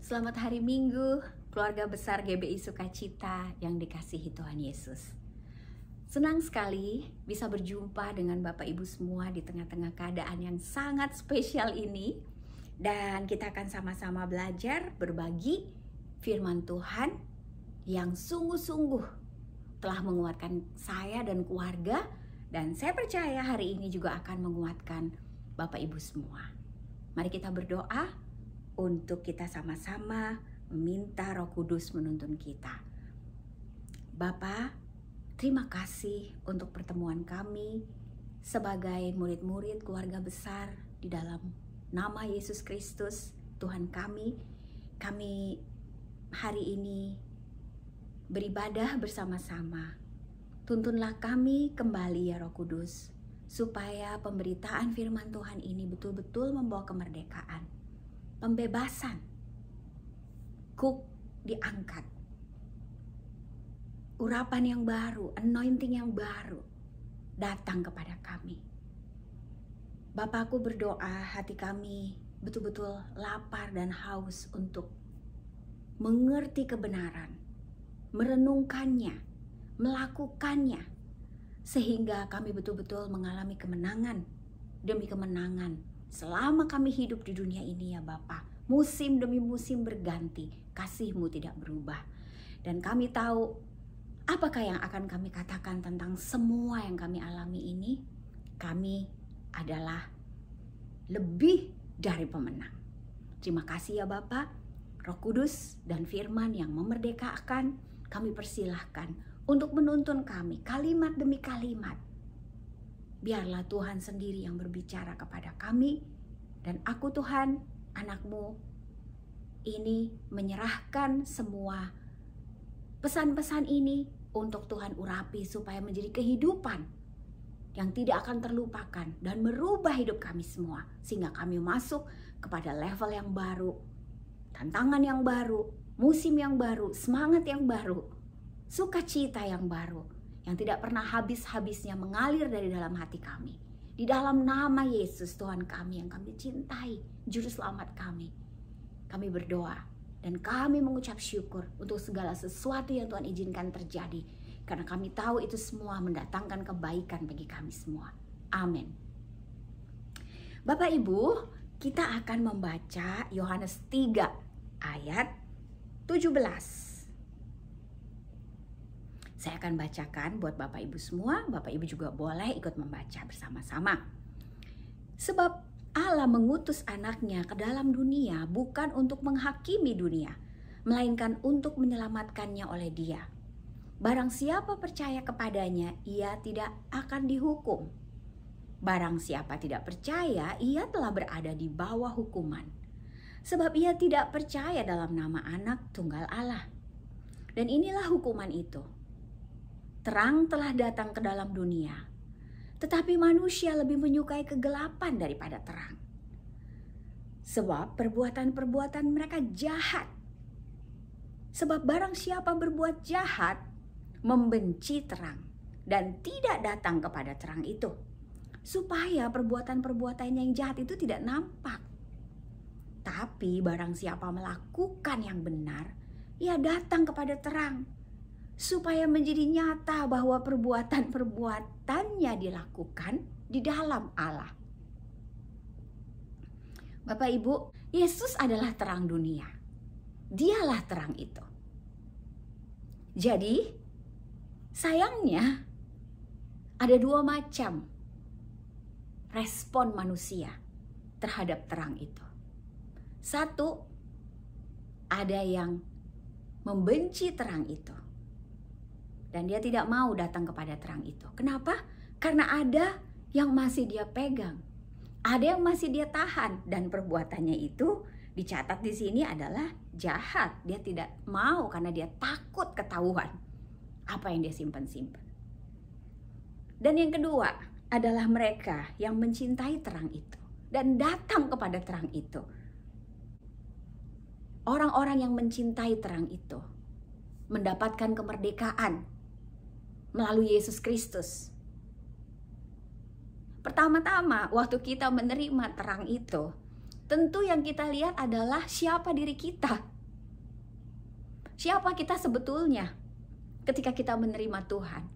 Selamat hari Minggu, keluarga besar GBI Sukacita yang dikasihi Tuhan Yesus. Senang sekali bisa berjumpa dengan Bapak Ibu semua di tengah-tengah keadaan yang sangat spesial ini. Dan kita akan sama-sama belajar berbagi firman Tuhan yang sungguh-sungguh telah menguatkan saya dan keluarga. Dan saya percaya hari ini juga akan menguatkan Bapak Ibu semua. Mari kita berdoa untuk kita sama-sama meminta Roh Kudus menuntun kita. Bapa, terima kasih untuk pertemuan kami sebagai murid-murid keluarga besar di dalam nama Yesus Kristus, Tuhan kami. Kami hari ini beribadah bersama-sama. Tuntunlah kami kembali ya Roh Kudus, supaya pemberitaan firman Tuhan ini betul-betul membawa kemerdekaan, pembebasan. Kuk diangkat, urapan yang baru, anointing yang baru datang kepada kami. Bapakku berdoa hati kami betul-betul lapar dan haus untuk mengerti kebenaran, merenungkannya, melakukannya, sehingga kami betul-betul mengalami kemenangan demi kemenangan selama kami hidup di dunia ini ya Bapa. Musim demi musim berganti, kasih-Mu tidak berubah. Dan kami tahu apakah yang akan kami katakan tentang semua yang kami alami ini. Kami adalah lebih dari pemenang. Terima kasih ya Bapa. Roh Kudus dan firman yang memerdekakan, kami persilahkan untuk menuntun kami kalimat demi kalimat. Biarlah Tuhan sendiri yang berbicara kepada kami. Dan aku Tuhan, anak-Mu, ini menyerahkan semua pesan-pesan ini untuk Tuhan urapi supaya menjadi kehidupan yang tidak akan terlupakan dan merubah hidup kami semua. Sehingga kami masuk kepada level yang baru, tantangan yang baru, musim yang baru, semangat yang baru, sukacita yang baru, yang tidak pernah habis-habisnya mengalir dari dalam hati kami. Di dalam nama Yesus Tuhan kami yang kami cintai, Juru Selamat kami berdoa dan kami mengucap syukur untuk segala sesuatu yang Tuhan izinkan terjadi. Karena kami tahu itu semua mendatangkan kebaikan bagi kami semua. Amin. Bapak Ibu, kita akan membaca Yohanes 3 ayat 17. Saya akan bacakan buat Bapak Ibu semua. Bapak Ibu juga boleh ikut membaca bersama-sama. Sebab Allah mengutus anaknya ke dalam dunia bukan untuk menghakimi dunia, melainkan untuk menyelamatkannya oleh Dia. Barang siapa percaya kepadanya, ia tidak akan dihukum. Barang siapa tidak percaya, ia telah berada di bawah hukuman. Sebab ia tidak percaya dalam nama Anak Tunggal Allah. Dan inilah hukuman itu. Terang telah datang ke dalam dunia, tetapi manusia lebih menyukai kegelapan daripada terang. Sebab perbuatan-perbuatan mereka jahat. Sebab barang siapa berbuat jahat, membenci terang dan tidak datang kepada terang itu, supaya perbuatan-perbuatannya yang jahat itu tidak nampak. Tapi barang siapa melakukan yang benar, ia datang kepada terang, supaya menjadi nyata bahwa perbuatan-perbuatannya dilakukan di dalam Allah. Bapak Ibu, Yesus adalah terang dunia. Dialah terang itu. Jadi, sayangnya ada dua macam respon manusia terhadap terang itu. Satu, ada yang membenci terang itu. Dan dia tidak mau datang kepada terang itu. Kenapa? Karena ada yang masih dia pegang. Ada yang masih dia tahan. Dan perbuatannya itu dicatat di sini adalah jahat. Dia tidak mau karena dia takut ketahuan apa yang dia simpan-simpan. Dan yang kedua adalah mereka yang mencintai terang itu dan datang kepada terang itu. Orang-orang yang mencintai terang itu mendapatkan kemerdekaan melalui Yesus Kristus. Pertama-tama waktu kita menerima terang itu, tentu yang kita lihat adalah siapa diri kita. Siapa kita sebetulnya ketika kita menerima Tuhan?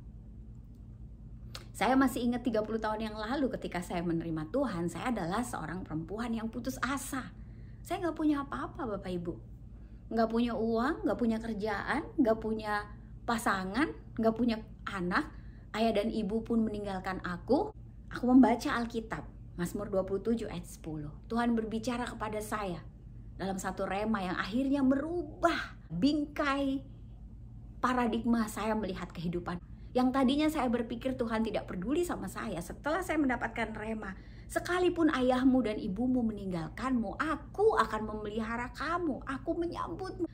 Saya masih ingat 30 tahun yang lalu ketika saya menerima Tuhan, saya adalah seorang perempuan yang putus asa. Saya nggak punya apa-apa Bapak Ibu. Nggak punya uang, nggak punya kerjaan, nggak punya pasangan, nggak punya anak. Ayah dan ibu pun meninggalkan aku. Aku membaca Alkitab, Mazmur 27 ayat 10. Tuhan berbicara kepada saya dalam satu rema yang akhirnya merubah bingkai paradigma saya melihat kehidupan. Yang tadinya saya berpikir Tuhan tidak peduli sama saya, setelah saya mendapatkan rema, sekalipun ayahmu dan ibumu meninggalkanmu, aku akan memelihara kamu, aku menyambutmu.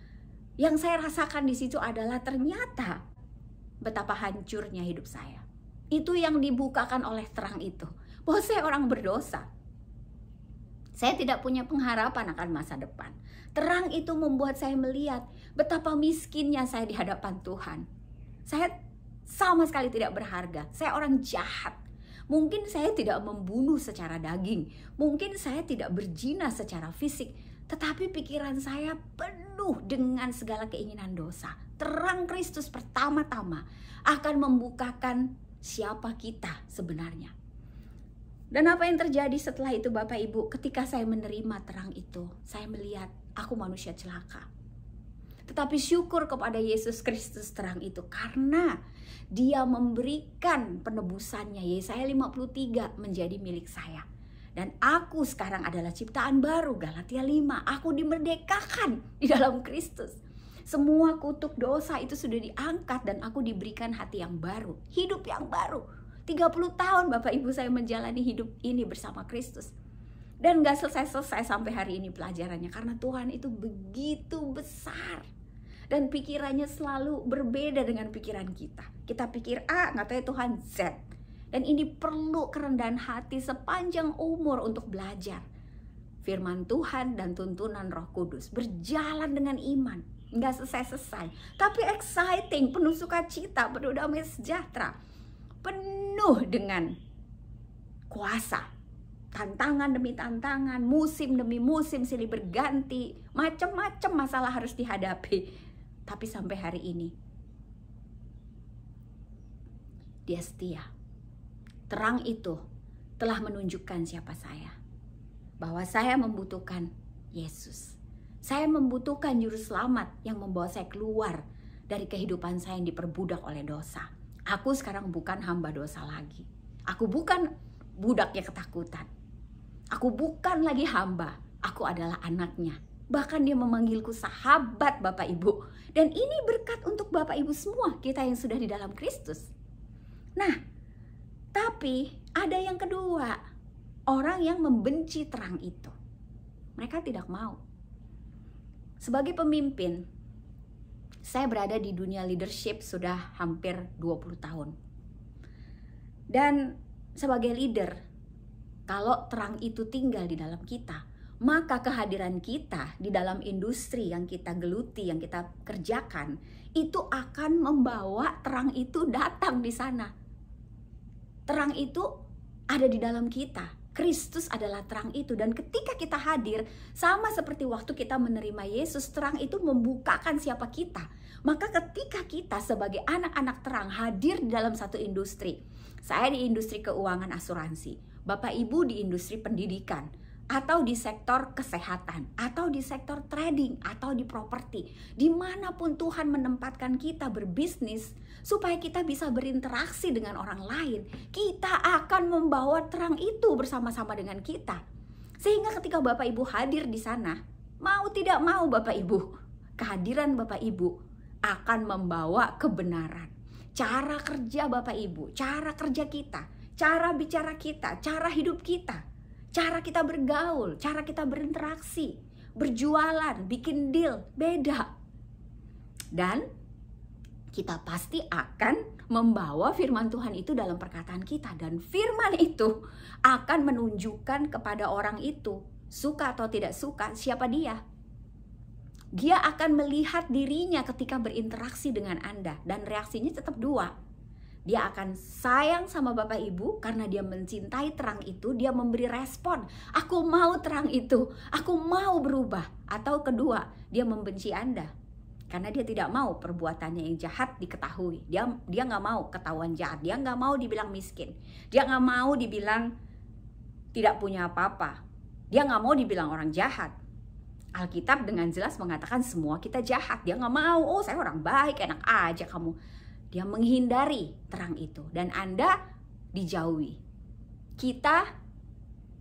Yang saya rasakan di situ adalah ternyata betapa hancurnya hidup saya. Itu yang dibukakan oleh terang itu, bahwa saya orang berdosa. Saya tidak punya pengharapan akan masa depan. Terang itu membuat saya melihat betapa miskinnya saya di hadapan Tuhan. Saya sama sekali tidak berharga. Saya orang jahat. Mungkin saya tidak membunuh secara daging. Mungkin saya tidak berzina secara fisik. Tetapi pikiran saya penuh dengan segala keinginan dosa. Terang Kristus pertama-tama akan membukakan siapa kita sebenarnya. Dan apa yang terjadi setelah itu Bapak Ibu? Ketika saya menerima terang itu, saya melihat aku manusia celaka. Tetapi syukur kepada Yesus Kristus terang itu, karena Dia memberikan penebusannya. Yesaya 53 menjadi milik saya. Dan aku sekarang adalah ciptaan baru, Galatia 5. Aku dimerdekakan di dalam Kristus. Semua kutuk dosa itu sudah diangkat dan aku diberikan hati yang baru, hidup yang baru. 30 tahun Bapak Ibu saya menjalani hidup ini bersama Kristus. Dan gak selesai-selesai sampai hari ini pelajarannya, karena Tuhan itu begitu besar. Dan pikirannya selalu berbeda dengan pikiran kita. Kita pikir A, katanya Tuhan Z. Dan ini perlu kerendahan hati sepanjang umur untuk belajar firman Tuhan dan tuntunan Roh Kudus. Berjalan dengan iman, nggak selesai-selesai. Tapi exciting, penuh sukacita, penuh damai sejahtera. Penuh dengan kuasa. Tantangan demi tantangan, musim demi musim silih berganti. Macam-macam masalah harus dihadapi. Tapi sampai hari ini, Dia setia. Terang itu telah menunjukkan siapa saya. Bahwa saya membutuhkan Yesus. Saya membutuhkan juru selamat yang membawa saya keluar dari kehidupan saya yang diperbudak oleh dosa. Aku sekarang bukan hamba dosa lagi. Aku bukan budaknya ketakutan. Aku bukan lagi hamba. Aku adalah anaknya. Bahkan Dia memanggilku sahabat Bapak Ibu. Dan ini berkat untuk Bapak Ibu semua, kita yang sudah di dalam Kristus. Nah, tapi ada yang kedua, orang yang membenci terang itu. Mereka tidak mau. Sebagai pemimpin, saya berada di dunia leadership sudah hampir 20 tahun. Dan sebagai leader, kalau terang itu tinggal di dalam kita, maka kehadiran kita di dalam industri yang kita geluti, yang kita kerjakan, itu akan membawa terang itu datang di sana. Terang itu ada di dalam kita. Kristus adalah terang itu. Dan ketika kita hadir, sama seperti waktu kita menerima Yesus, terang itu membukakan siapa kita. Maka ketika kita sebagai anak-anak terang hadir di dalam satu industri. Saya di industri keuangan asuransi. Bapak Ibu di industri pendidikan. Atau di sektor kesehatan, atau di sektor trading, atau di properti. Dimanapun Tuhan menempatkan kita berbisnis, supaya kita bisa berinteraksi dengan orang lain, kita akan membawa terang itu bersama-sama dengan kita. Sehingga ketika Bapak Ibu hadir di sana, mau tidak mau Bapak Ibu, kehadiran Bapak Ibu akan membawa kebenaran. Cara kerja Bapak Ibu, cara kerja kita, cara bicara kita, cara hidup kita, cara kita bergaul, cara kita berinteraksi, berjualan, bikin deal, beda. Dan kita pasti akan membawa firman Tuhan itu dalam perkataan kita. Dan firman itu akan menunjukkan kepada orang itu, suka atau tidak suka, siapa dia. Dia akan melihat dirinya ketika berinteraksi dengan Anda. Dan reaksinya tetap dua. Dia akan sayang sama Bapak Ibu karena dia mencintai terang itu. Dia memberi respon, aku mau terang itu, aku mau berubah. Atau kedua, dia membenci Anda Karena dia tidak mau perbuatannya yang jahat diketahui. Dia nggak mau ketahuan jahat. Dia nggak mau dibilang miskin. Dia nggak mau dibilang tidak punya apa-apa. Dia nggak mau dibilang orang jahat. Alkitab dengan jelas mengatakan semua kita jahat. Dia nggak mau, oh saya orang baik, enak aja kamu. Dia menghindari terang itu. Dan Anda dijauhi. Kita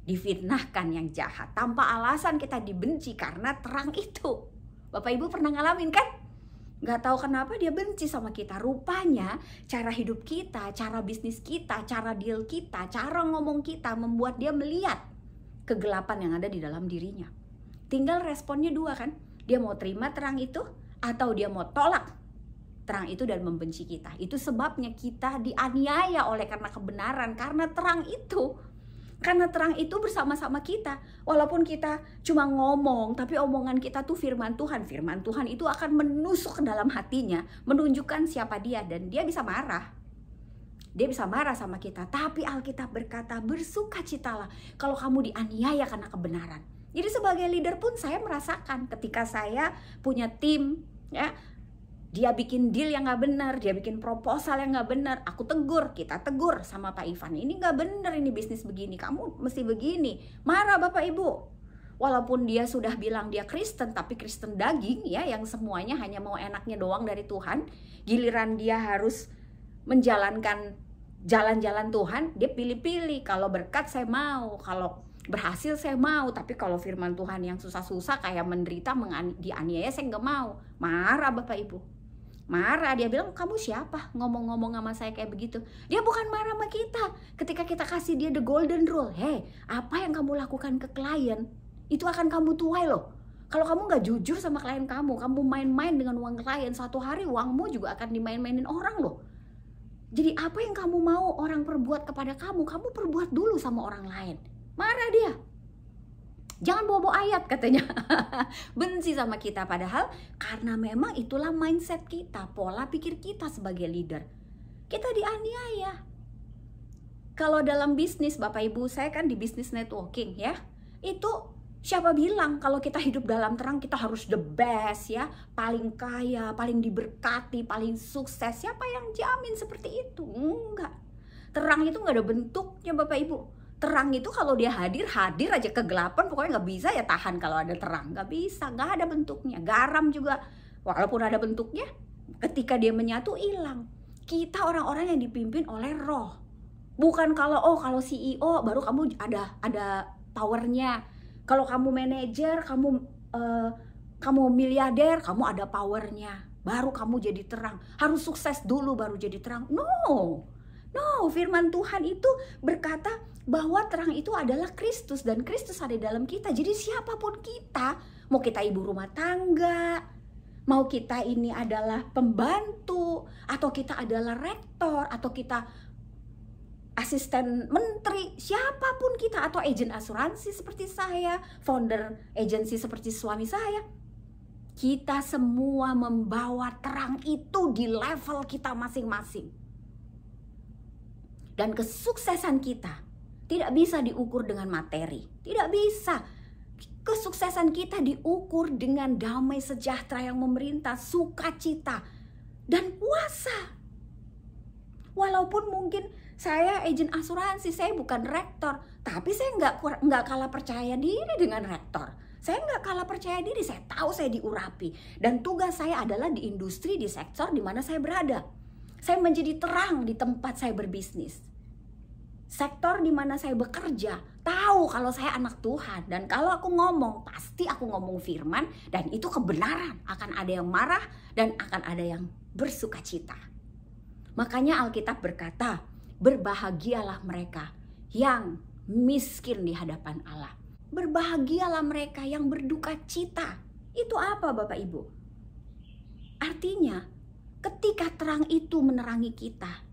difitnahkan yang jahat. Tanpa alasan kita dibenci karena terang itu. Bapak Ibu pernah ngalamin kan? Gak tahu kenapa dia benci sama kita. Rupanya cara hidup kita, cara bisnis kita, cara deal kita, cara ngomong kita membuat dia melihat kegelapan yang ada di dalam dirinya. Tinggal responnya dua kan. Dia mau terima terang itu atau dia mau tolak terang itu dan membenci kita. Itu sebabnya kita dianiaya oleh karena kebenaran. Karena terang itu. Karena terang itu bersama-sama kita. Walaupun kita cuma ngomong, tapi omongan kita tuh firman Tuhan. Firman Tuhan itu akan menusuk ke dalam hatinya, menunjukkan siapa dia. Dan dia bisa marah. Dia bisa marah sama kita. Tapi Alkitab berkata, bersukacitalah kalau kamu dianiaya karena kebenaran. Jadi sebagai leader pun saya merasakan ketika saya punya tim, ya, dia bikin deal yang gak benar, dia bikin proposal yang gak benar, aku tegur, kita tegur sama Pak Ivan, ini gak benar, ini bisnis begini, kamu mesti begini. Marah Bapak Ibu. Walaupun dia sudah bilang dia Kristen, tapi Kristen daging ya, yang semuanya hanya mau enaknya doang dari Tuhan. Giliran dia harus menjalankan jalan-jalan Tuhan, dia pilih-pilih. Kalau berkat saya mau, kalau berhasil saya mau, tapi kalau firman Tuhan yang susah-susah kayak menderita, dianiaya, saya gak mau. Marah Bapak Ibu. Marah, dia bilang kamu siapa ngomong-ngomong sama saya kayak begitu. Dia bukan marah sama kita ketika kita kasih dia the golden rule. Hey, apa yang kamu lakukan ke klien itu akan kamu tuai loh. Kalau kamu gak jujur sama klien kamu main-main dengan uang klien, suatu hari uangmu juga akan dimain-mainin orang loh. Jadi apa yang kamu mau orang perbuat kepada kamu perbuat dulu sama orang lain. Marah dia. Jangan bawa-bawa ayat katanya. Benci sama kita, padahal karena memang itulah mindset kita, pola pikir kita sebagai leader. Kita dianiaya. Kalau dalam bisnis, Bapak Ibu, saya kan di bisnis networking ya. Itu siapa bilang kalau kita hidup dalam terang kita harus the best ya, paling kaya, paling diberkati, paling sukses. Siapa yang jamin seperti itu? Enggak. Terang itu nggak ada bentuknya Bapak Ibu. Terang itu kalau dia hadir aja, kegelapan pokoknya nggak bisa ya tahan kalau ada terang. Nggak bisa, nggak ada bentuknya. Garam juga walaupun ada bentuknya, ketika dia menyatu hilang. Kita orang-orang yang dipimpin oleh roh. Bukan kalau CEO baru kamu ada powernya. Kalau kamu manajer, kamu miliarder, kamu ada powernya. Baru kamu jadi terang. Harus sukses dulu baru jadi terang. No, firman Tuhan itu berkata bahwa terang itu adalah Kristus dan Kristus ada di dalam kita. Jadi siapapun kita, mau kita ibu rumah tangga, mau kita ini adalah pembantu, atau kita adalah rektor, atau kita asisten menteri, siapapun kita, atau agen asuransi seperti saya, founder agensi seperti suami saya, kita semua membawa terang itu di level kita masing-masing. Dan kesuksesan kita tidak bisa diukur dengan materi. Tidak bisa. Kesuksesan kita diukur dengan damai sejahtera yang memerintah, sukacita, dan puasa. Walaupun mungkin saya agen asuransi, saya bukan rektor, tapi saya nggak kalah percaya diri dengan rektor. Saya nggak kalah percaya diri, saya tahu saya diurapi. Dan tugas saya adalah di industri, di sektor di mana saya berada. Saya menjadi terang di tempat saya berbisnis. Sektor di mana saya bekerja, tahu kalau saya anak Tuhan. Dan kalau aku ngomong, pasti aku ngomong firman. Dan itu kebenaran. Akan ada yang marah dan akan ada yang bersukacita. Makanya Alkitab berkata, berbahagialah mereka yang miskin di hadapan Allah. Berbahagialah mereka yang berduka cita. Itu apa Bapak Ibu? Artinya, ketika terang itu menerangi kita,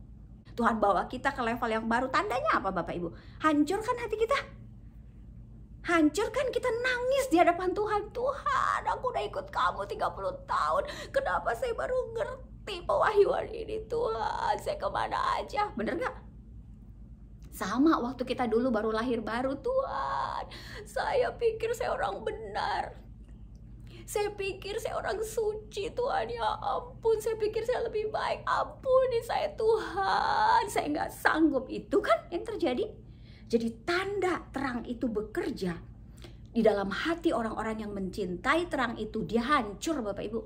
Tuhan bawa kita ke level yang baru. Tandanya apa Bapak Ibu? Hancurkan hati kita. Hancurkan kita nangis di hadapan Tuhan. Tuhan, aku udah ikut kamu 30 tahun. Kenapa saya baru ngerti pewahyuan ini Tuhan? Saya kemana aja? Bener gak? Sama waktu kita dulu baru lahir baru. Tuhan, saya pikir saya orang benar. Saya pikir saya orang suci Tuhan, ya ampun. Saya pikir saya lebih baik, ampuni saya Tuhan. Saya nggak sanggup. Itu kan yang terjadi. Jadi tanda terang itu bekerja di dalam hati orang-orang yang mencintai terang itu. Dia hancur Bapak Ibu.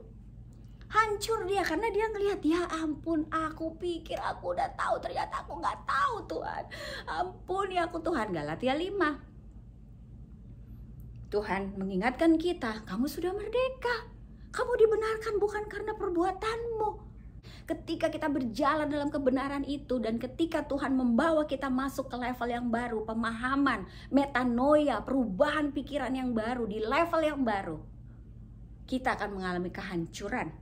Hancur dia karena dia ngelihat, ya ampun, aku pikir aku udah tahu, ternyata aku nggak tahu Tuhan. Ampuni aku Tuhan. Galatia 5. Tuhan mengingatkan kita, kamu sudah merdeka. Kamu dibenarkan bukan karena perbuatanmu. Ketika kita berjalan dalam kebenaran itu dan ketika Tuhan membawa kita masuk ke level yang baru, pemahaman, metanoia, perubahan pikiran yang baru di level yang baru, kita akan mengalami kehancuran.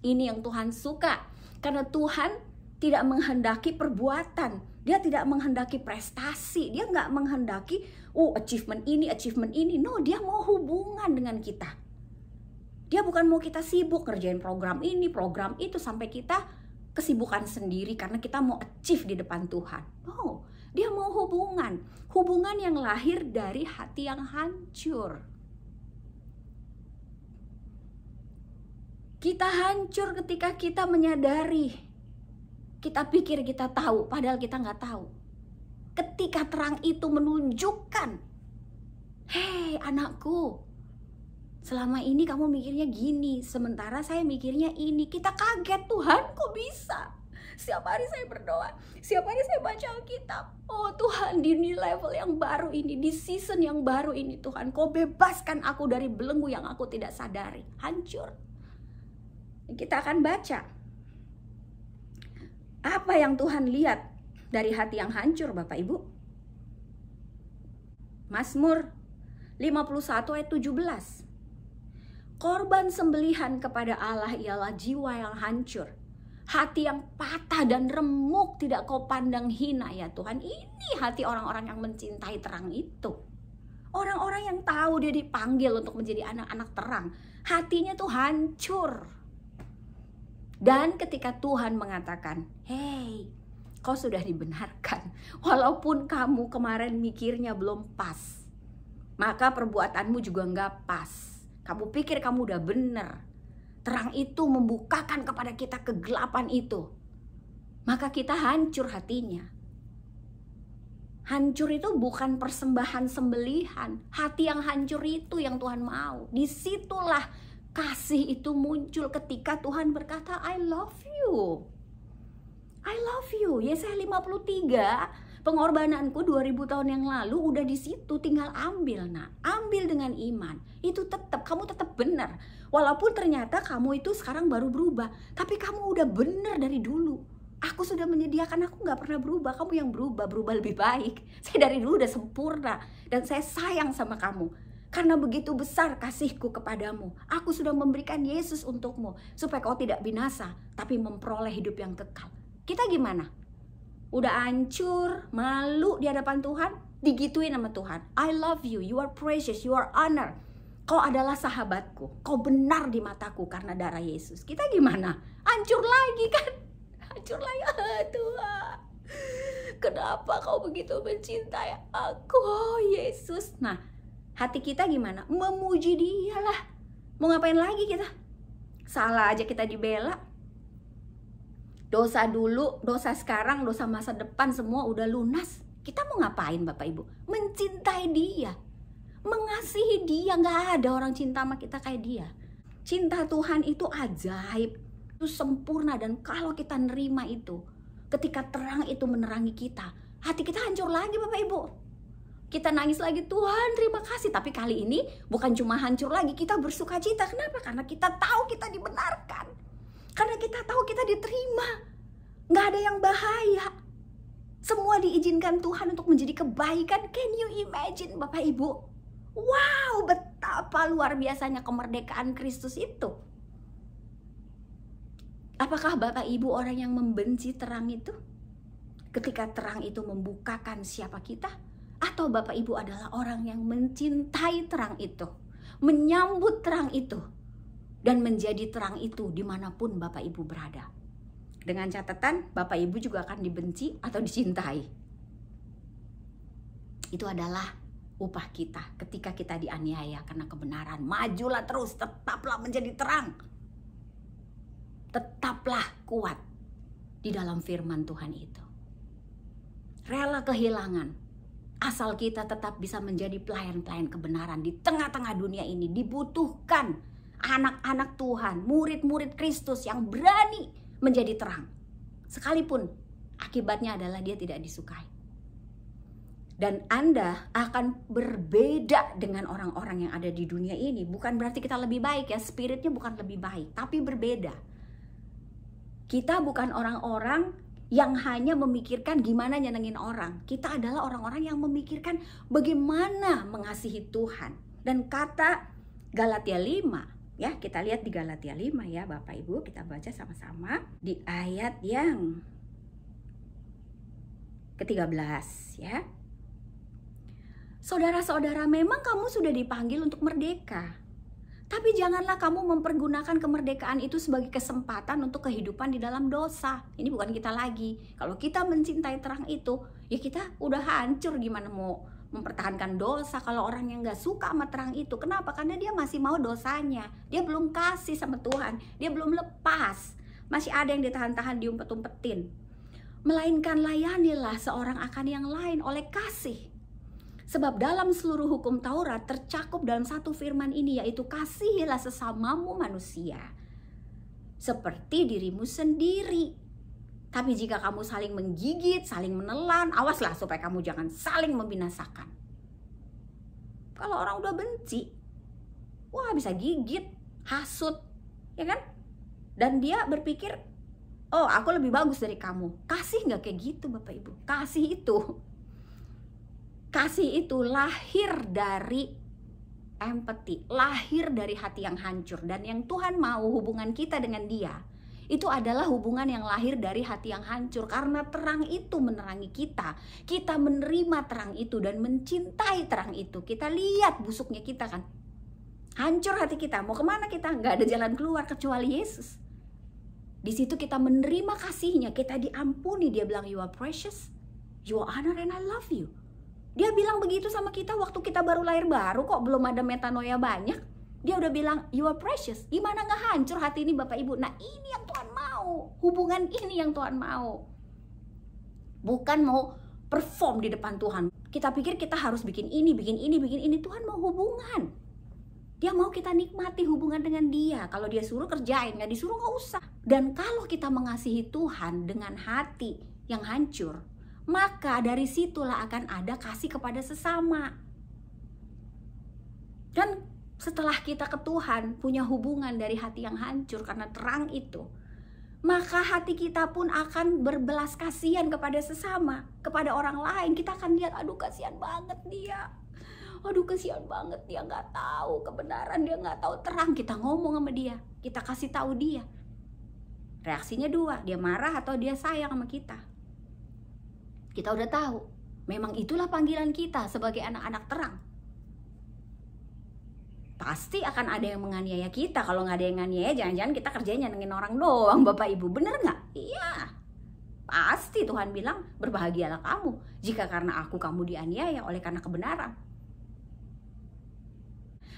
Ini yang Tuhan suka, karena Tuhan tidak menghendaki perbuatan. Dia tidak menghendaki prestasi. Dia nggak menghendaki achievement ini. No, dia mau hubungan dengan kita. Dia bukan mau kita sibuk ngerjain program ini, program itu, sampai kita kesibukan sendiri karena kita mau achieve di depan Tuhan. No, dia mau hubungan. Hubungan yang lahir dari hati yang hancur. Kita hancur ketika kita menyadari. Kita pikir kita tahu, padahal kita nggak tahu. Ketika terang itu menunjukkan, hei anakku, selama ini kamu mikirnya gini, sementara saya mikirnya ini. Kita kaget, Tuhan kok bisa? Setiap hari saya berdoa, setiap hari saya baca Alkitab. Oh Tuhan, di level yang baru ini, di season yang baru ini, Tuhan, kau bebaskan aku dari belenggu yang aku tidak sadari. Hancur. Kita akan baca apa yang Tuhan lihat dari hati yang hancur Bapak Ibu. Mazmur 51 ayat 17. Korban sembelihan kepada Allah ialah jiwa yang hancur, hati yang patah dan remuk tidak kau pandang hina ya Tuhan. Ini hati orang-orang yang mencintai terang itu. Orang-orang yang tahu dia dipanggil untuk menjadi anak-anak terang, hatinya tuh hancur. Dan ketika Tuhan mengatakan, hei, kau sudah dibenarkan. Walaupun kamu kemarin mikirnya belum pas, maka perbuatanmu juga nggak pas. Kamu pikir kamu udah bener. Terang itu membukakan kepada kita kegelapan itu. Maka kita hancur hatinya. Hancur itu bukan persembahan sembelihan. Hati yang hancur itu yang Tuhan mau. Disitulah kasih itu muncul ketika Tuhan berkata, I love you. I love you. Yesaya 53, pengorbananku 2000 tahun yang lalu udah di situ, tinggal ambil nak. Ambil dengan iman. Itu kamu tetap benar. Walaupun ternyata kamu itu sekarang baru berubah, tapi kamu udah benar dari dulu. Aku sudah menyediakan, aku gak pernah berubah. Kamu yang berubah lebih baik. Saya dari dulu udah sempurna dan saya sayang sama kamu. Karena begitu besar kasihku kepadamu. Aku sudah memberikan Yesus untukmu. Supaya kau tidak binasa, tapi memperoleh hidup yang kekal. Kita gimana? Udah hancur, malu di hadapan Tuhan, digituin sama Tuhan. I love you, you are precious, you are honor. Kau adalah sahabatku, kau benar di mataku karena darah Yesus. Kita gimana? Hancur lagi kan? Hancur lagi, Tuhan. Kenapa kau begitu mencintai aku, oh Yesus? Nah, hati kita gimana? Memuji dia lah. Mau ngapain lagi kita? Salah aja kita dibela. Dosa dulu, dosa sekarang, dosa masa depan semua udah lunas. Kita mau ngapain Bapak Ibu? Mencintai dia. Mengasihi dia. Gak ada orang cinta sama kita kayak dia. Cinta Tuhan itu ajaib. Itu sempurna. Dan kalau kita nerima itu, ketika terang itu menerangi kita, hati kita hancur lagi Bapak Ibu. Kita nangis lagi, Tuhan terima kasih. Tapi kali ini bukan cuma hancur lagi, kita bersuka cita. Kenapa? Karena kita tahu kita dibenarkan. Karena kita tahu kita diterima. Gak ada yang bahaya. Semua diizinkan Tuhan untuk menjadi kebaikan. Can you imagine Bapak Ibu? Wow, betapa luar biasanya kemerdekaan Kristus itu. Apakah Bapak Ibu orang yang membenci terang itu? Ketika terang itu membukakan siapa kita? Atau Bapak Ibu adalah orang yang mencintai terang itu, menyambut terang itu, dan menjadi terang itu dimanapun Bapak Ibu berada. Dengan catatan Bapak Ibu juga akan dibenci atau dicintai. Itu adalah upah kita ketika kita dianiaya karena kebenaran. Majulah terus, tetaplah menjadi terang. Tetaplah kuat di dalam firman Tuhan itu. Rela kehilangan, asal kita tetap bisa menjadi pelayan-pelayan kebenaran di tengah-tengah dunia ini. Dibutuhkan anak-anak Tuhan, murid-murid Kristus yang berani menjadi terang. Sekalipun akibatnya adalah dia tidak disukai. Dan Anda akan berbeda dengan orang-orang yang ada di dunia ini. Bukan berarti kita lebih baik ya, spiritnya bukan lebih baik, tapi berbeda. Kita bukan orang-orang yang hanya memikirkan gimana nyenengin orang. Kita adalah orang-orang yang memikirkan bagaimana mengasihi Tuhan. Dan kata Galatia 5, ya, kita lihat di Galatia 5 ya Bapak Ibu, kita baca sama-sama di ayat yang ke-13 ya. Saudara-saudara, memang kamu sudah dipanggil untuk merdeka. Tapi janganlah kamu mempergunakan kemerdekaan itu sebagai kesempatan untuk kehidupan di dalam dosa. Ini bukan kita lagi. Kalau kita mencintai terang itu, ya kita udah hancur, gimana mau mempertahankan dosa kalau orang yang gak suka sama terang itu. Kenapa? Karena dia masih mau dosanya. Dia belum kasih sama Tuhan. Dia belum lepas. Masih ada yang ditahan-tahan, diumpet-umpetin. Melainkan layanilah seorang akan yang lain oleh kasih. Sebab dalam seluruh hukum Taurat tercakup dalam satu firman ini, yaitu kasihilah sesamamu manusia seperti dirimu sendiri. Tapi jika kamu saling menggigit, saling menelan, awaslah supaya kamu jangan saling membinasakan. Kalau orang udah benci, wah bisa gigit, hasut, ya kan? Dan dia berpikir, oh aku lebih bagus dari kamu. Kasih nggak kayak gitu Bapak Ibu? Kasih itu lahir dari empati, lahir dari hati yang hancur. Dan yang Tuhan mau hubungan kita dengan dia, itu adalah hubungan yang lahir dari hati yang hancur. Karena terang itu menerangi kita. Kita menerima terang itu dan mencintai terang itu. Kita lihat busuknya kita kan. Hancur hati kita. Mau kemana kita? Nggak ada jalan keluar kecuali Yesus. Di situ kita menerima kasihnya. Kita diampuni. Dia bilang, you are precious, you are honor and I love you. Dia bilang begitu sama kita waktu kita baru lahir baru kok. Belum ada metanoia banyak. Dia udah bilang, you are precious. Gimana gak hancur hati ini Bapak Ibu? Nah ini yang Tuhan mau. Hubungan ini yang Tuhan mau. Bukan mau perform di depan Tuhan. Kita pikir kita harus bikin ini, bikin ini, bikin ini. Tuhan mau hubungan. Dia mau kita nikmati hubungan dengan dia. Kalau dia suruh kerjain, gak disuruh gak usah. Dan kalau kita mengasihi Tuhan dengan hati yang hancur, maka dari situlah akan ada kasih kepada sesama. Dan setelah kita ke Tuhan punya hubungan dari hati yang hancur karena terang itu, maka hati kita pun akan berbelas kasihan kepada sesama, kepada orang lain. Kita akan lihat, aduh kasihan banget dia, aduh kasihan banget dia nggak tahu kebenaran, dia nggak tahu terang. Kita ngomong sama dia, kita kasih tahu dia. Reaksinya dua, dia marah atau dia sayang sama kita. Kita udah tahu, memang itulah panggilan kita sebagai anak-anak terang. Pasti akan ada yang menganiaya kita. Kalau nggak ada yang menganiaya, jangan-jangan kita kerjanya nyenengin orang doang Bapak Ibu. Bener nggak? Iya. Pasti Tuhan bilang, berbahagialah kamu jika karena aku kamu dianiaya oleh karena kebenaran.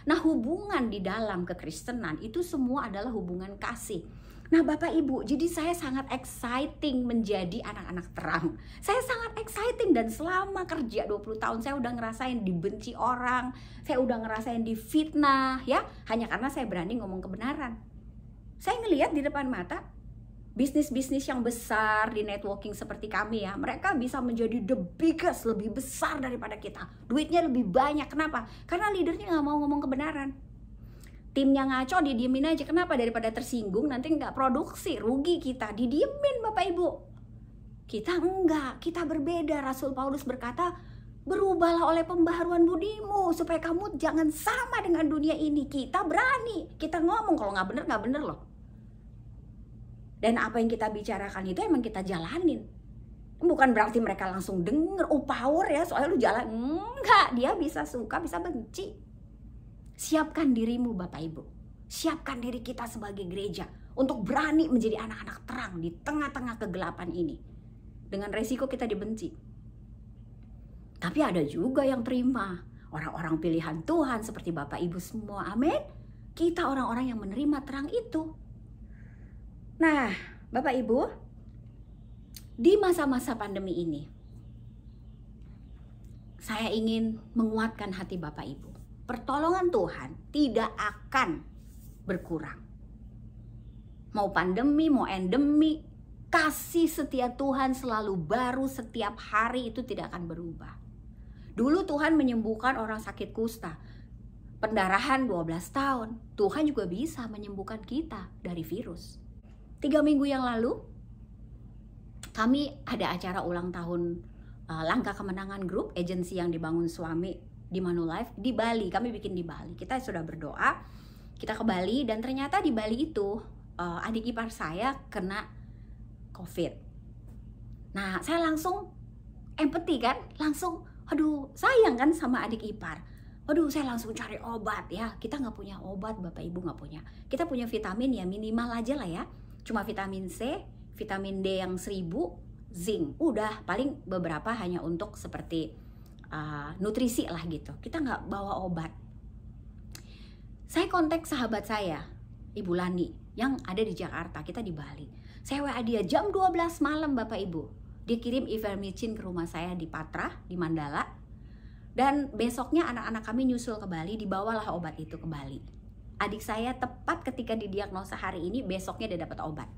Nah hubungan di dalam kekristenan itu semua adalah hubungan kasih. Nah Bapak Ibu, jadi saya sangat exciting menjadi anak-anak terang. Saya sangat exciting dan selama kerja 20 tahun saya udah ngerasain dibenci orang. Saya udah ngerasain difitnah ya, hanya karena saya berani ngomong kebenaran. Saya ngelihat di depan mata bisnis-bisnis yang besar di networking seperti kami ya, mereka bisa menjadi the biggest, lebih besar daripada kita. Duitnya lebih banyak, kenapa? Karena leadernya nggak mau ngomong kebenaran. Timnya ngaco, didiemin aja. Kenapa? Daripada tersinggung nanti nggak produksi, rugi kita. Didiemin Bapak Ibu. Kita enggak, kita berbeda. Rasul Paulus berkata, berubahlah oleh pembaharuan budimu supaya kamu jangan sama dengan dunia ini. Kita berani, kita ngomong. Kalau nggak bener loh. Dan apa yang kita bicarakan itu emang kita jalanin. Bukan berarti mereka langsung denger, oh power ya soalnya lu jalan. Enggak, dia bisa suka, bisa benci. Siapkan dirimu Bapak Ibu. Siapkan diri kita sebagai gereja untuk berani menjadi anak-anak terang di tengah-tengah kegelapan ini. Dengan resiko kita dibenci. Tapi ada juga yang terima. orang-orang pilihan Tuhan seperti Bapak Ibu semua. Amin. Kita orang-orang yang menerima terang itu. Nah, Bapak Ibu, di masa-masa pandemi ini, saya ingin menguatkan hati Bapak Ibu. Pertolongan Tuhan tidak akan berkurang. Mau pandemi, mau endemi, kasih setia Tuhan selalu baru setiap hari, itu tidak akan berubah. Dulu Tuhan menyembuhkan orang sakit kusta, pendarahan 12 tahun. Tuhan juga bisa menyembuhkan kita dari virus. 3 minggu yang lalu, kami ada acara ulang tahun Langkah Kemenangan Group, agensi yang dibangun suami di Manulife di Bali. Kami bikin di Bali. Kita sudah berdoa, kita ke Bali, dan ternyata di Bali itu adik ipar saya kena COVID. Nah, saya langsung empati kan, langsung aduh sayang kan sama adik ipar. Waduh, saya langsung cari obat ya. Kita nggak punya obat, Bapak Ibu nggak punya. Kita punya vitamin ya minimal aja lah ya. Cuma vitamin C, vitamin D yang 1000, zinc. Udah, paling beberapa hanya untuk seperti nutrisi lah gitu. Kita nggak bawa obat. Saya kontak sahabat saya, Ibu Lani, yang ada di Jakarta. Kita di Bali. Saya WA dia jam 12 malam, Bapak Ibu. Dia kirim ivermectin ke rumah saya di Patra, di Mandala. Dan besoknya anak-anak kami nyusul ke Bali, dibawalah obat itu ke Bali. Adik saya tepat ketika didiagnosa hari ini, besoknya dia dapat obat.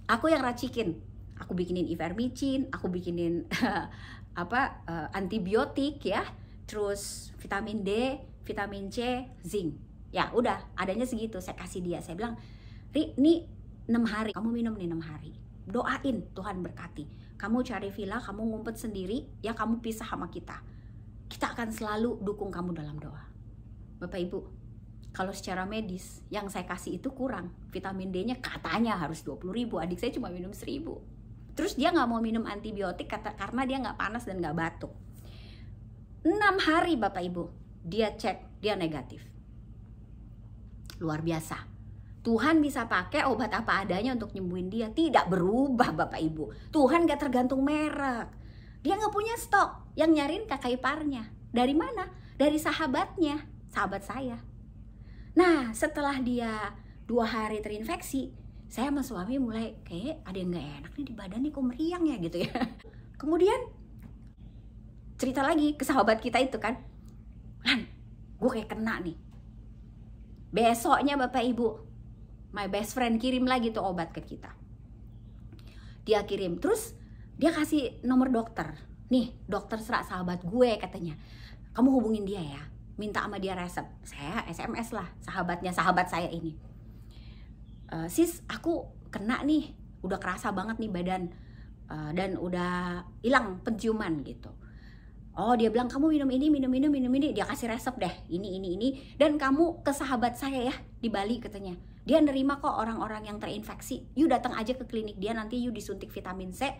Aku yang racikin. Aku bikinin ivermectin, aku bikinin antibiotik ya, terus vitamin D, vitamin C, zinc. Ya udah, adanya segitu. Saya kasih dia. Saya bilang, Ri, ini 6 hari. Kamu minum nih 6 hari. Doain Tuhan berkati. Kamu cari villa, kamu ngumpet sendiri, ya kamu pisah sama kita. Kita akan selalu dukung kamu dalam doa. Bapak Ibu, kalau secara medis yang saya kasih itu kurang. Vitamin D-nya katanya harus 20.000. Adik saya cuma minum 1.000. Terus dia nggak mau minum antibiotik karena dia nggak panas dan nggak batuk. 6 hari Bapak Ibu, dia cek, dia negatif. Luar biasa. Tuhan bisa pakai obat apa adanya untuk nyembuhin dia. Tidak berubah Bapak Ibu. Tuhan nggak tergantung merek. Dia nggak punya stok. Yang nyariin kakak iparnya. Dari mana? Dari sahabatnya. Sahabat saya. Nah, setelah dia 2 hari terinfeksi, saya sama suami mulai kayak ada yang gak enak nih di badan nih, kok meriang ya gitu ya. Kemudian cerita lagi ke sahabat kita itu kan, Lan, gue kayak kena nih. Besoknya Bapak Ibu, my best friend kirim lagi tuh obat ke kita. Dia kirim, terus dia kasih nomor dokter. Nih, dokter Serak sahabat gue katanya. Kamu hubungin dia ya, minta sama dia resep. Saya SMS lah, sahabatnya sahabat saya ini. Sis, aku kena nih, udah kerasa banget nih badan, dan udah hilang penciuman gitu. Oh, dia bilang kamu minum ini, dia kasih resep deh, ini, dan kamu ke sahabat saya ya di Bali katanya. Dia nerima kok orang-orang yang terinfeksi. You datang aja ke klinik dia, nanti you disuntik vitamin C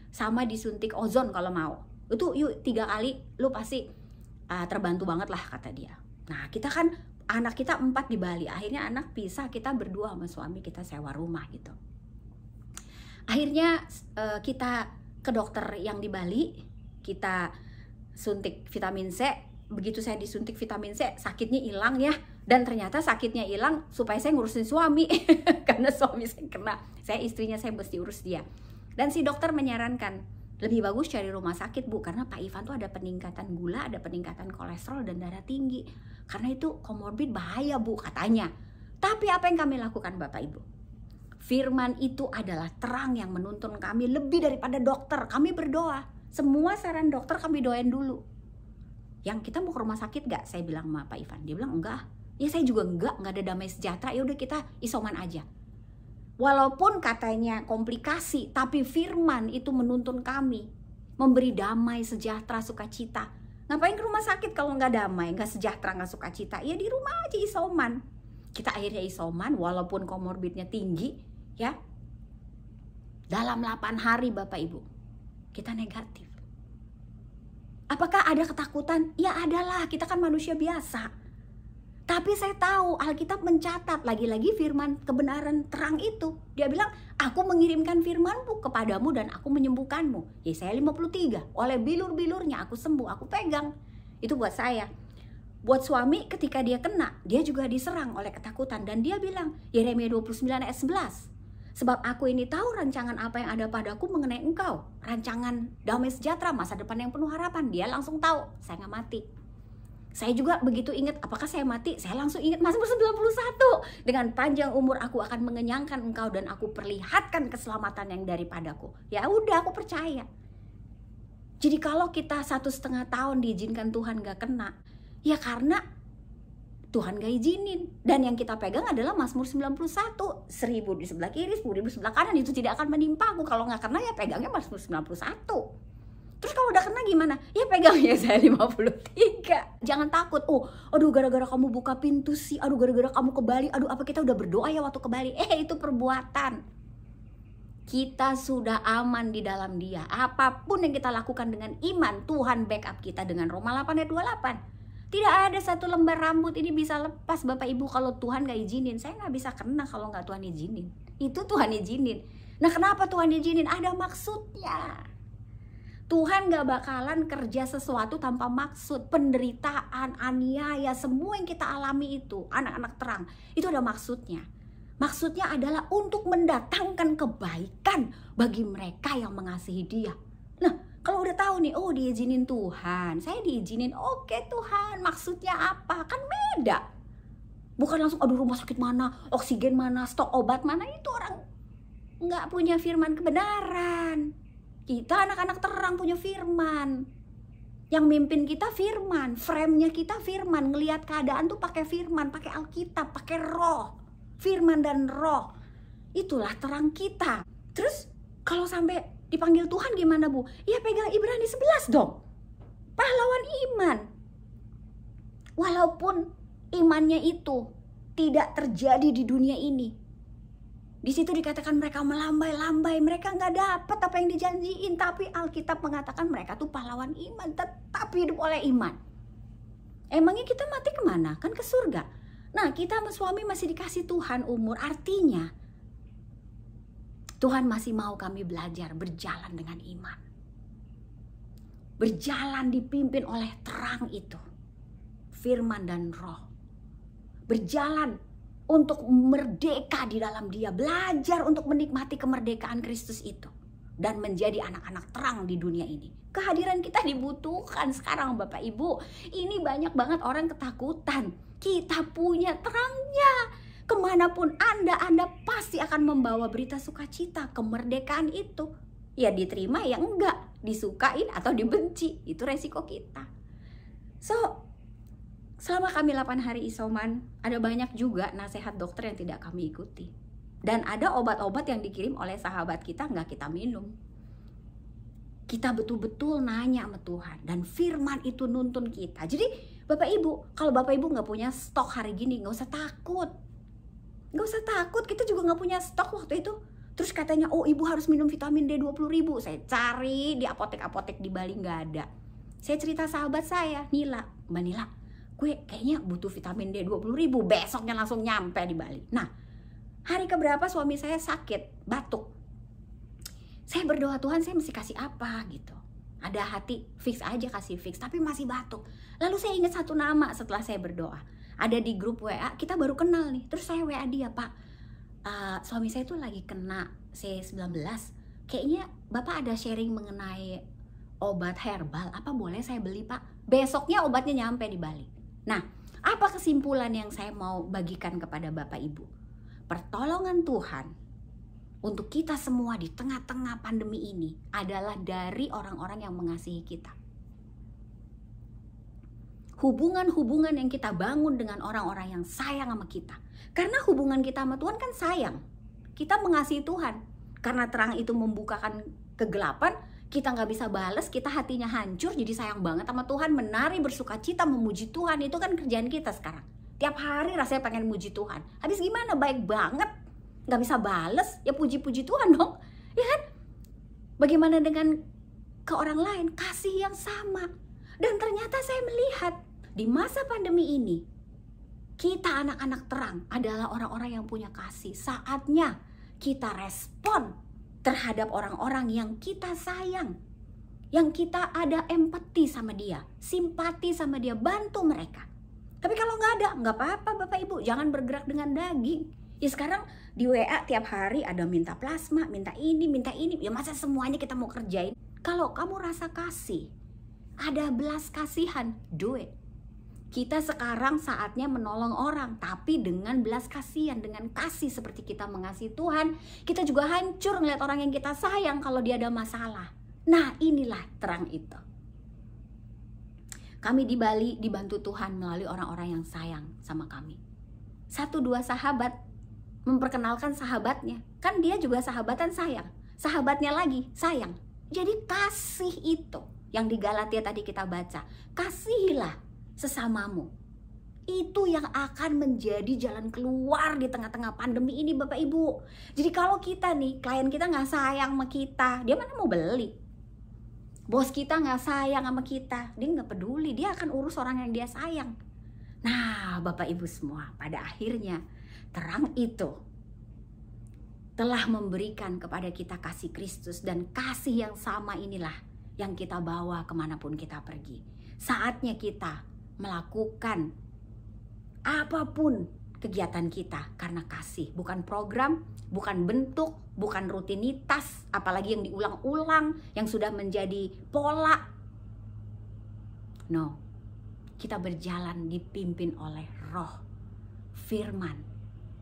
sama disuntik ozon kalau mau. Itu you 3 kali, lu pasti terbantu banget lah kata dia. Nah, kita kan anak kita 4 di Bali. Akhirnya anak pisah, kita berdua sama suami, kita sewa rumah gitu. Akhirnya kita ke dokter yang di Bali, kita suntik vitamin C. Begitu saya disuntik vitamin C, sakitnya hilang ya. Dan ternyata sakitnya hilang supaya saya ngurusin suami. Karena suami saya kena. Saya istrinya, saya mesti urus dia. Dan si dokter menyarankan, lebih bagus cari rumah sakit Bu, karena Pak Ivan tuh ada peningkatan gula, ada peningkatan kolesterol dan darah tinggi. Karena itu komorbid bahaya Bu katanya. Tapi apa yang kami lakukan Bapak Ibu? Firman itu adalah terang yang menuntun kami lebih daripada dokter. Kami berdoa. Semua saran dokter kami doain dulu. Yang kita mau ke rumah sakit gak? Saya bilang sama Pak Ivan. Dia bilang enggak. Ya saya juga enggak ada damai sejahtera. Ya udah kita isoman aja. Walaupun katanya komplikasi, tapi firman itu menuntun kami. Memberi damai, sejahtera, sukacita. Ngapain ke rumah sakit kalau nggak damai, nggak sejahtera, nggak sukacita? Ya di rumah aja isoman. Kita akhirnya isoman walaupun komorbidnya tinggi. Ya. Dalam 8 hari Bapak Ibu, kita negatif. Apakah ada ketakutan? Ya adalah, kita kan manusia biasa. Tapi saya tahu Alkitab mencatat lagi-lagi firman kebenaran terang itu. Dia bilang, aku mengirimkan firmanmu kepadamu dan aku menyembuhkanmu. Yesaya 53, oleh bilur-bilurnya aku sembuh, aku pegang. Itu buat saya. Buat suami ketika dia kena, dia juga diserang oleh ketakutan. Dan dia bilang, Yeremia 29 ayat 11. Sebab aku ini tahu rancangan apa yang ada padaku mengenai engkau. Rancangan damai sejahtera, masa depan yang penuh harapan. Dia langsung tahu, saya nggak mati. Saya juga begitu ingat, apakah saya mati? Saya langsung ingat Mazmur 91. Dengan panjang umur aku akan mengenyangkan engkau dan aku perlihatkan keselamatan yang daripadaku. Ya udah, aku percaya. Jadi kalau kita 1,5 tahun diizinkan Tuhan gak kena, ya karena Tuhan gak izinin. Dan yang kita pegang adalah Mazmur 91. 1.000 di sebelah kiri, 10.000 di sebelah kanan, itu tidak akan menimpa aku. Kalau gak kena ya pegangnya Mazmur 91. Terus kalau udah kena gimana? Ya pegangnya saya 53. Jangan takut. Aduh gara-gara kamu buka pintu sih. Aduh gara-gara kamu ke Bali. Aduh apa kita udah berdoa ya waktu ke Bali? Itu perbuatan. Kita sudah aman di dalam Dia. Apapun yang kita lakukan dengan iman, Tuhan backup kita dengan Roma 8 ayat 28. Tidak ada satu lembar rambut ini bisa lepas Bapak Ibu kalau Tuhan gak izinin. Saya gak bisa kena kalau gak Tuhan izinin. Itu Tuhan izinin. Nah kenapa Tuhan izinin? Ada maksudnya. Tuhan gak bakalan kerja sesuatu tanpa maksud. Penderitaan, aniaya, semua yang kita alami itu, anak-anak terang, itu ada maksudnya. Maksudnya adalah untuk mendatangkan kebaikan bagi mereka yang mengasihi Dia. Nah, kalau udah tahu nih, diizinin Tuhan, saya diizinin, oke Tuhan, maksudnya apa? Kan beda. Bukan langsung, aduh rumah sakit mana, oksigen mana, stok obat mana, itu orang gak punya firman kebenaran. Kita anak-anak terang punya firman. Yang mimpin kita firman, frame-nya kita firman, ngelihat keadaan tuh pakai firman, pakai Alkitab, pakai roh. Firman dan roh. Itulah terang kita. Terus kalau sampai dipanggil Tuhan gimana Bu? Ya pegang Ibrani 11 dong. Pahlawan iman. Walaupun imannya itu tidak terjadi di dunia ini. Di situ dikatakan mereka melambai-lambai, mereka nggak dapat apa yang dijanjiin, tapi Alkitab mengatakan mereka tuh pahlawan iman, tetap hidup oleh iman. Emangnya kita mati kemana? Kan ke surga. Nah kita sama suami masih dikasih Tuhan umur, artinya Tuhan masih mau kami belajar berjalan dengan iman. Berjalan dipimpin oleh terang itu, firman dan roh. Berjalan untuk merdeka di dalam Dia, belajar untuk menikmati kemerdekaan Kristus itu dan menjadi anak-anak terang di dunia ini. Kehadiran kita dibutuhkan sekarang Bapak Ibu. Ini banyak banget orang ketakutan. Kita punya terangnya. Kemanapun Anda pasti akan membawa berita sukacita, kemerdekaan itu. Ya diterima ya enggak, disukain atau dibenci, itu resiko kita. Selama kami 8 hari isoman, ada banyak juga nasihat dokter yang tidak kami ikuti. Dan ada obat-obat yang dikirim oleh sahabat kita nggak kita minum. Kita betul-betul nanya sama Tuhan. Dan firman itu nuntun kita. Jadi Bapak Ibu, kalau Bapak Ibu nggak punya stok hari gini, nggak usah takut. Nggak usah takut, kita juga nggak punya stok waktu itu. Terus katanya, Ibu harus minum vitamin D 20.000. Saya cari di apotek-apotek di Bali nggak ada. Saya cerita sahabat saya, Mbak Nila, gue kayaknya butuh vitamin D 20.000, besoknya langsung nyampe di Bali. Nah, hari keberapa suami saya sakit, batuk. Saya berdoa, Tuhan saya mesti kasih apa gitu. Ada hati, fix aja kasih fix, tapi masih batuk. Lalu saya ingat satu nama setelah saya berdoa. Ada di grup WA, kita baru kenal nih. Terus saya WA dia, Pak, suami saya tuh lagi kena C19. Kayaknya Bapak ada sharing mengenai obat herbal, apa boleh saya beli Pak? Besoknya obatnya nyampe di Bali. Nah, apa kesimpulan yang saya mau bagikan kepada Bapak Ibu? Pertolongan Tuhan untuk kita semua di tengah-tengah pandemi ini adalah dari orang-orang yang mengasihi kita. Hubungan-hubungan yang kita bangun dengan orang-orang yang sayang sama kita. Karena hubungan kita sama Tuhan kan sayang. Kita mengasihi Tuhan. Karena terang itu membukakan kegelapan, kita nggak bisa bales, kita hatinya hancur, jadi sayang banget sama Tuhan, menari, bersuka cita, memuji Tuhan. Itu kan kerjaan kita sekarang. Tiap hari rasanya pengen muji Tuhan. Habis gimana? Baik banget, nggak bisa bales, ya puji-puji Tuhan dong, ya kan? Bagaimana dengan ke orang lain? Kasih yang sama. Dan ternyata saya melihat di masa pandemi ini, kita anak-anak terang adalah orang-orang yang punya kasih. Saatnya kita respon terhadap orang-orang yang kita sayang, yang kita ada empati sama dia, simpati sama dia, bantu mereka. Tapi kalau nggak ada, nggak apa-apa Bapak Ibu, jangan bergerak dengan daging. Ya sekarang di WA tiap hari ada minta plasma, minta ini, ya masa semuanya kita mau kerjain? Kalau kamu rasa kasih, ada belas kasihan, do it. Kita sekarang saatnya menolong orang, tapi dengan belas kasihan, dengan kasih seperti kita mengasihi Tuhan. Kita juga hancur ngeliat orang yang kita sayang kalau dia ada masalah. Nah, inilah terang itu. Kami di Bali dibantu Tuhan melalui orang-orang yang sayang sama kami. 1-2 sahabat memperkenalkan sahabatnya. Kan dia juga sahabatan sayang. Sahabatnya lagi sayang. Jadi kasih itu yang di Galatia tadi kita baca. Kasihilah sesamamu. Itu yang akan menjadi jalan keluar di tengah-tengah pandemi ini Bapak Ibu. Jadi kalau kita nih, klien kita nggak sayang sama kita, dia mana mau beli? Bos kita nggak sayang sama kita, dia nggak peduli, dia akan urus orang yang dia sayang. Nah Bapak Ibu semua, pada akhirnya terang itu telah memberikan kepada kita kasih Kristus, dan kasih yang sama inilah yang kita bawa kemanapun kita pergi. Saatnya kita melakukan apapun kegiatan kita karena kasih, bukan program, bukan bentuk, bukan rutinitas, apalagi yang diulang-ulang, yang sudah menjadi pola. No, kita berjalan dipimpin oleh roh, firman,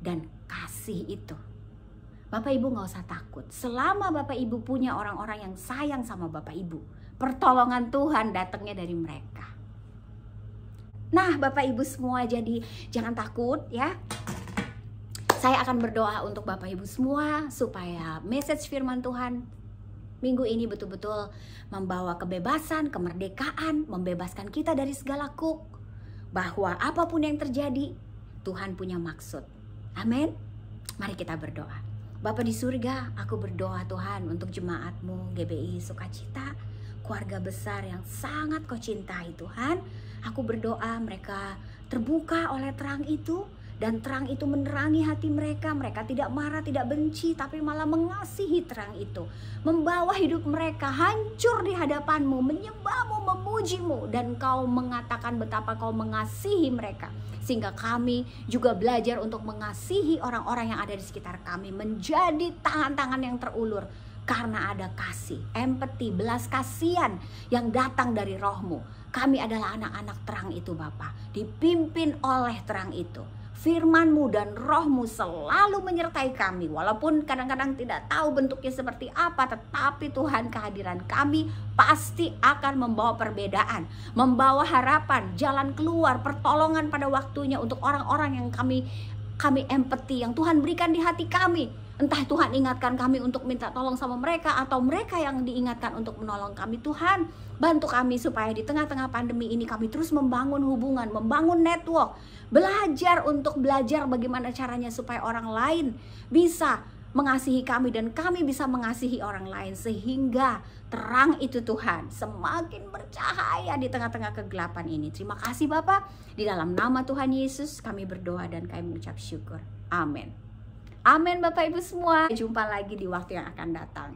dan kasih itu. Bapak Ibu gak usah takut, selama Bapak Ibu punya orang-orang yang sayang sama Bapak Ibu, pertolongan Tuhan datangnya dari mereka. Nah Bapak Ibu semua, jadi jangan takut ya. Saya akan berdoa untuk Bapak Ibu semua supaya message firman Tuhan minggu ini betul-betul membawa kebebasan, kemerdekaan, membebaskan kita dari segala kuk. Bahwa apapun yang terjadi, Tuhan punya maksud. Amin. Mari kita berdoa. Bapa di surga, aku berdoa Tuhan untuk jemaat-Mu GBI Sukacita, keluarga besar yang sangat Kau cintai Tuhan. Aku berdoa mereka terbuka oleh terang itu, dan terang itu menerangi hati mereka. Mereka tidak marah, tidak benci, tapi malah mengasihi terang itu. Membawa hidup mereka hancur di hadapan-Mu, menyembah-Mu, memuji-Mu, dan Kau mengatakan betapa Kau mengasihi mereka. Sehingga kami juga belajar untuk mengasihi orang-orang yang ada di sekitar kami, menjadi tangan-tangan yang terulur. Karena ada kasih, empati, belas kasihan yang datang dari Roh-Mu. Kami adalah anak-anak terang itu Bapa, dipimpin oleh terang itu. Firman-Mu dan Roh-Mu selalu menyertai kami. Walaupun kadang-kadang tidak tahu bentuknya seperti apa, tetapi Tuhan, kehadiran kami pasti akan membawa perbedaan, membawa harapan, jalan keluar, pertolongan pada waktunya untuk orang-orang yang kami empati, yang Tuhan berikan di hati kami. Entah Tuhan ingatkan kami untuk minta tolong sama mereka, atau mereka yang diingatkan untuk menolong kami. Tuhan, bantu kami supaya di tengah-tengah pandemi ini kami terus membangun hubungan, membangun network, belajar bagaimana caranya supaya orang lain bisa mengasihi kami dan kami bisa mengasihi orang lain, sehingga terang itu Tuhan semakin bercahaya di tengah-tengah kegelapan ini. Terima kasih Bapak, di dalam nama Tuhan Yesus kami berdoa dan kami mengucap syukur. Amin. Amin Bapak Ibu semua. Jumpa lagi di waktu yang akan datang.